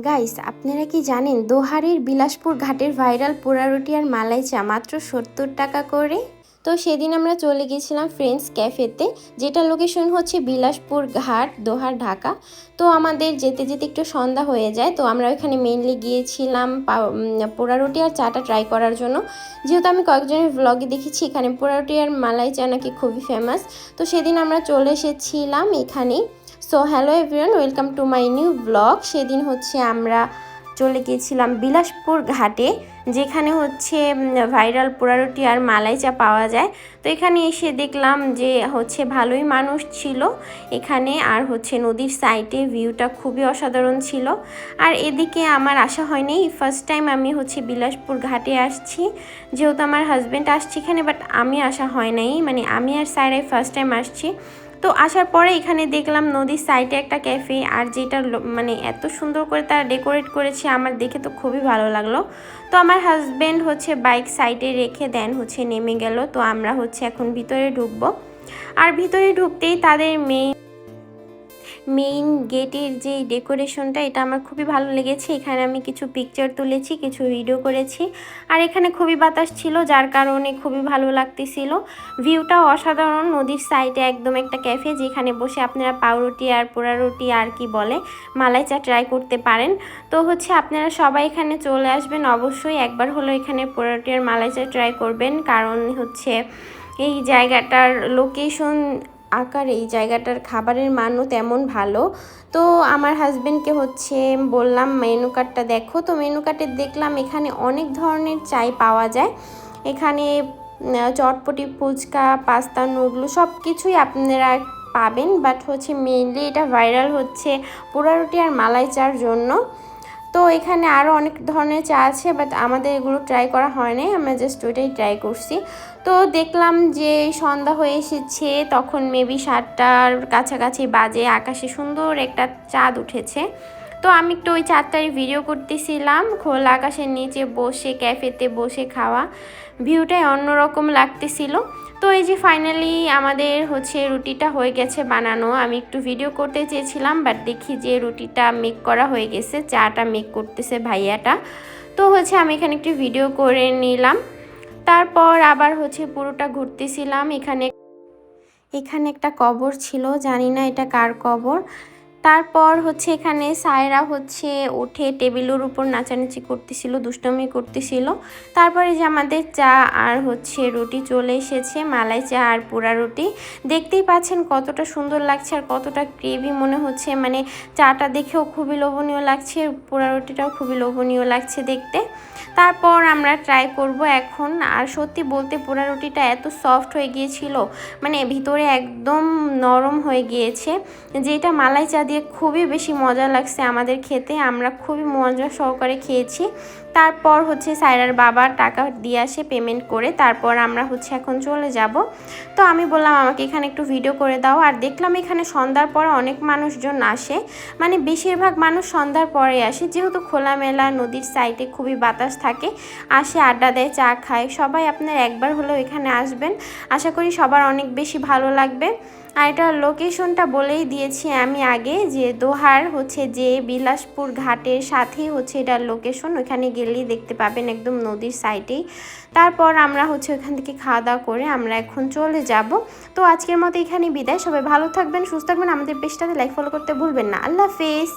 Guys, আপনারা কি জানেন দোহারের বিলাসপুর ঘাটের ভাইরাল পোড়া রুটি আর মালাই চা মাত্র 70 টাকা করে। তো সেদিন আমরা চলে গেছিলাম ফ্রেন্ডস ক্যাফেতে, যেটা লোকেশন হচ্ছে বিলাসপুর ঘাট, দোহার, ঢাকা। তো আমাদের যেতে যেতে একটু সন্ধ্যা হয়ে যায়, তো আমরা ওইখানে মেইনলি গিয়েছিলাম পোড়া রুটি আর চাটা ট্রাই করার জন্য। যেহেতু আমি কয়েকজনের ভ্লগে দেখেছি এখানে পোড়া রুটি আর মালাই চা নাকি খুবই ফেমাস, তো সেদিন আমরা চলে এসেছিলাম এখানেই। So hello everyone, welcome to my new blog. সেদিন হচ্ছে আমরা চলে গিয়েছিলাম বিলাসপুর ঘাটে, যেখানে হচ্ছে ভাইরাল পোড়া রুটি আর মালাই চা পাওয়া যায়। তো এখানে এসে দেখলাম যে হচ্ছে ভালোই মানুষ ছিল এখানে, আর হচ্ছে নদীর সাইডে ভিউটা খুবই অসাধারণ ছিল। আর এদিকে আমার আসা হয়নি, ফার্স্ট টাইম আমি হচ্ছে বিলাসপুর ঘাটে আসছি, যেহেতু আমার হাজব্যান্ড আসছে এখানে, বাট আমি আসা হয় নাই, মানে আমি আর সাইরাই ফার্স্ট টাইম আসছি। তো আসার পরে এখানে দেখলাম নদীর সাইডে একটা ক্যাফে, আর যেটা মানে এত সুন্দর করে তারা ডেকোরেট করেছে, আমার দেখে তো খুবই ভালো লাগলো। তো আমার হাজব্যান্ড হচ্ছে বাইক সাইডে রেখে দেন হচ্ছে নেমে গেল। তো আমরা হচ্ছে এখন ভিতরে ঢুকবো, আর ভিতরে ঢুকতেই তাদের মেইন গেটের যে ডেকোরেশনটা, এটা আমার খুবই ভালো লেগেছে। এখানে আমি কিছু পিকচার তুলেছি, কিছু ভিডিও করেছি, আর এখানে খুবই বাতাস ছিল, যার কারণে খুবই ভালো লাগতেছিল। ভিউটাও অসাধারণ, নদীর সাইডে একদম একটা ক্যাফে, যেখানে বসে আপনারা পাউরুটি আর পোড়া রুটি আর কি বলে মালাই চা ট্রাই করতে পারেন। তো হচ্ছে আপনারা সবাই এখানে চলে আসবেন, অবশ্যই একবার হলো এখানে পোড়া রুটি আর মালাই চা ট্রাই করবেন, কারণ হচ্ছে এই জায়গাটার লোকেশন আকার, এই জায়গাটার খাবারের মানও তেমন ভালো। তো আমার হাজব্যান্ডকে হচ্ছে বললাম মেনু কার্ডটা দেখো, তো মেনু কার্ডে দেখলাম এখানে অনেক ধরনের চাই পাওয়া যায়। এখানে চটপটি, ফুচকা, পাস্তা, নুডলস সব কিছুই আপনারা পাবেন, বাট হচ্ছে মেইনলি এটা ভাইরাল হচ্ছে পোড়া রুটি আর মালাই চার জন্য। তো এখানে আরও অনেক ধরনের চা আছে, বাট আমাদের এগুলো ট্রাই করা হয় নাই, আমরা জাস্ট ওইটাই ট্রাই করছি। তো দেখলাম যে সন্ধ্যা হয়ে এসেছে, তখন মেবি 7টার কাছাকাছি বাজে, আকাশে সুন্দর একটা চাঁদ উঠেছে। তো আমি একটু ওই চাঁদটারই ভিডিও করতেছিলাম, খোলা আকাশের নিচে বসে ক্যাফেতে বসে খাওয়া ভিউটাই অন্যরকম লাগতেছিল। তো এই যে ফাইনালি আমাদের হচ্ছে রুটিটা হয়ে গেছে বানানো। আমি একটু ভিডিও করতে চেয়েছিলাম, বাট দেখি যে রুটিটা মেক করা হয়ে গেছে, চাটা মেক করতেছে ভাইয়াটা। তো হচ্ছে আমি এখানে একটু ভিডিও করে নিলাম, তারপর আবার হচ্ছে পুরোটা ঘুরতেছিলাম। এখানে একটা কবর ছিল, জানি না এটা কার কবর। তারপর হচ্ছে এখানে সায়রা হচ্ছে উঠে টেবিলের উপর নাচানাচি করতেছিল, দুষ্টমি করতেছিল। তারপরে যে আমাদের চা আর হচ্ছে রুটি চলে এসেছে, মালাই চা আর পোড়া রুটি। দেখতেই পাচ্ছেন কতটা সুন্দর লাগছে আর কতটা গ্রেভি মনে হচ্ছে, মানে চাটা দেখেও খুবই লোভনীয় লাগছে, পোড়া রুটিটাও খুবই লোভনীয় লাগছে দেখতে। তারপর আমরা ট্রাই করব এখন। আর সত্যি বলতে পোড়া রুটিটা এত সফট হয়ে গিয়েছিল, মানে ভিতরে একদম নরম হয়ে গিয়েছে, যেটা মালাই চা দিয়ে খুবই বেশি মজা লাগছে আমাদের খেতে, আমরা খুবই মজা সহকারে খেয়েছি। তারপর হচ্ছে সায়রার বাবা টাকা দিয়ে আসে পেমেন্ট করে, তারপর আমরা হচ্ছে এখন চলে যাব। তো আমি বললাম আমাকে এখানে একটু ভিডিও করে দাও, আর দেখলাম এখানে সন্ধ্যার পরে অনেক মানুষজন আসে, মানে বেশিরভাগ মানুষ সন্ধ্যার পরে আসে, যেহেতু খোলামেলা নদীর সাইডে খুবই বাতাস থাকে, আসে আড্ডা দেয়, চা খায় সবাই। আপনারা একবার হলেও এখানে আসবেন, আশা করি সবার অনেক বেশি ভালো লাগবে। আর এটার লোকেশনটা বলেই দিয়েছি আমি আগে, যে দোহার হচ্ছে যে বিলাসপুর ঘাটের সাথেই হচ্ছে এটার লোকেশন, ওইখানে গেলেই দেখতে পাবেন একদম নদীর সাইডেই। তারপর আমরা হচ্ছে ওইখান থেকে খাওয়া দাওয়া করে আমরা এখন চলে যাব। তো আজকের মতো এখানে বিদায়, সবাই ভালো থাকবেন, সুস্থ থাকবেন, আমাদের পেজটাতে লাইক ফলো করতে ভুলবেন না। আল্লাহ হাফেজ।